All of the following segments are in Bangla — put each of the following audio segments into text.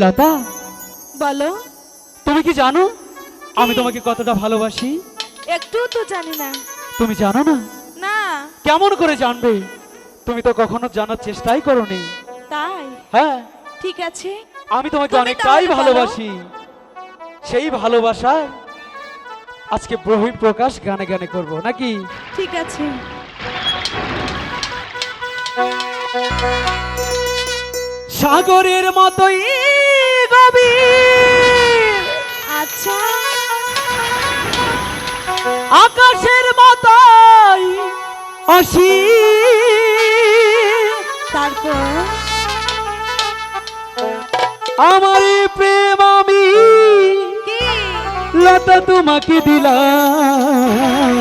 লতা, বলো। তুমি কি জানো আমি তোমাকে কতটা ভালোবাসি? একটু তো জানি না। তুমি জানো না? না। কেমন করে জানবে? তুমি তো কখনো জানার চেষ্টাই করোনি। তাই? হ্যাঁ, ঠিক আছে। আমি তোমাকে তুমি অনেকটাই তাহলে বলো। ভালোবাসি। সেই ভালোবাসা আজকে বহিঃপ্রকাশ গানে গানে করব নাকি? ঠিক আছে। সাগরের মতোই গভীর, আচ্ছা। আকাশের মতোই অসীম, তারপর আমার এই প্রেম আমি কি? লতা তোমাকে দিলাম।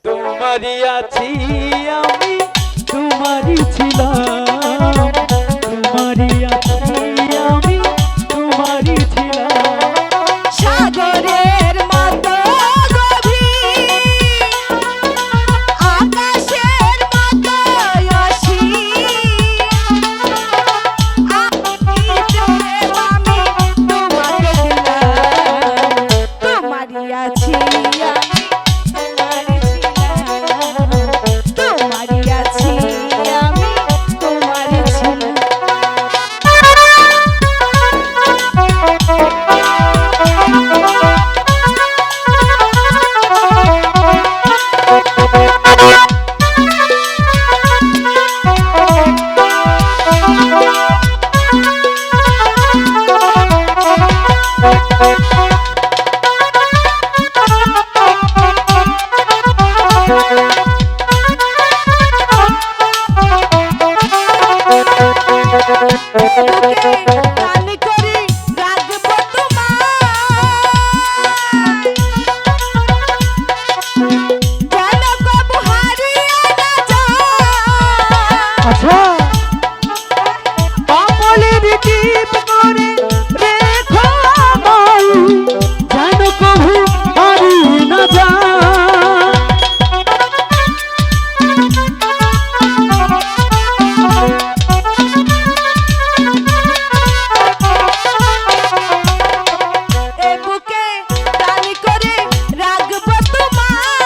তোমারই আছি আমি, তোমারই ছিলাম, তোমারই আছি আমি, তোমারই ছিলাম। সাগরের মতো গভীর, আকাশের মতো অসীম, আমি প্রেম আমি তোমাকে দিলাম। তোমারই আছি আমি, তোমারই ছিলাম, তোমারই আছি আমি, তোমারই ছিলাম। গানে করে রাখবো তোমায়, যেন কবু হারিয়ে না যায়। আচ্ছা, পাপলের টিপ করে রেখো আমায়, যেন কভু হারিয়ে না যায়। এ বুকে গানে করে রাখবো তোমায়,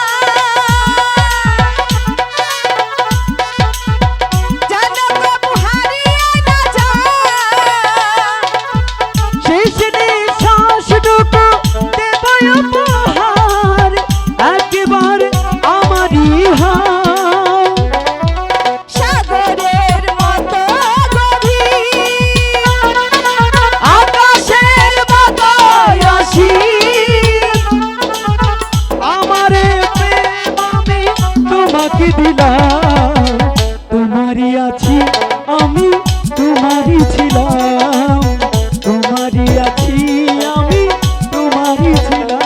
যেন কবু হারিয়ে না যায়। শেষ নিঃশ্বাসটুকু দেব উপহার, একবার আমারই হার। সাগরের মতো গভীর, আকাশের মতো অসীম, আমার প্রেম আমি তোমাকে দিলাম। তোমারই আছি আমি, তোমারই ছিলাম, তোমারই আছি আমি, তোমারই ছিলাম।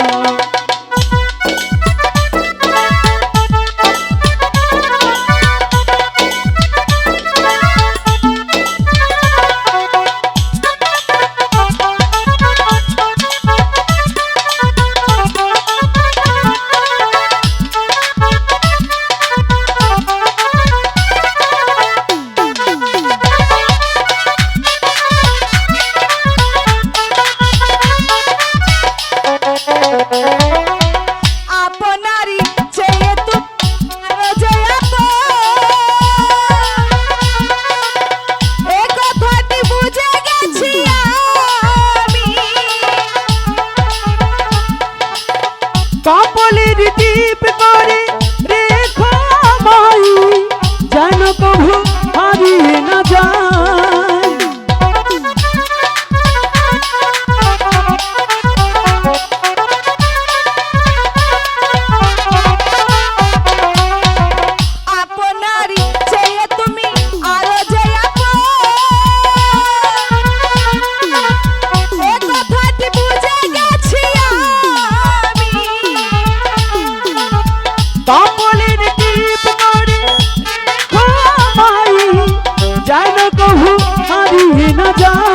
আপনারই চেয়ে তোমার যে আপন, এ কথাটি বুঝে গেছি আমি। কপালের টিপ করে রেখো আমায়, যেন কভু হারিয়ে না যায়। আপনারই চেয়ে তুমি আরো যে আপন, এ কথাটি বুঝে গেছি আমি। কপালের টিপ করে রেখো আমায়, যেন কভু হারিয়ে না যায়।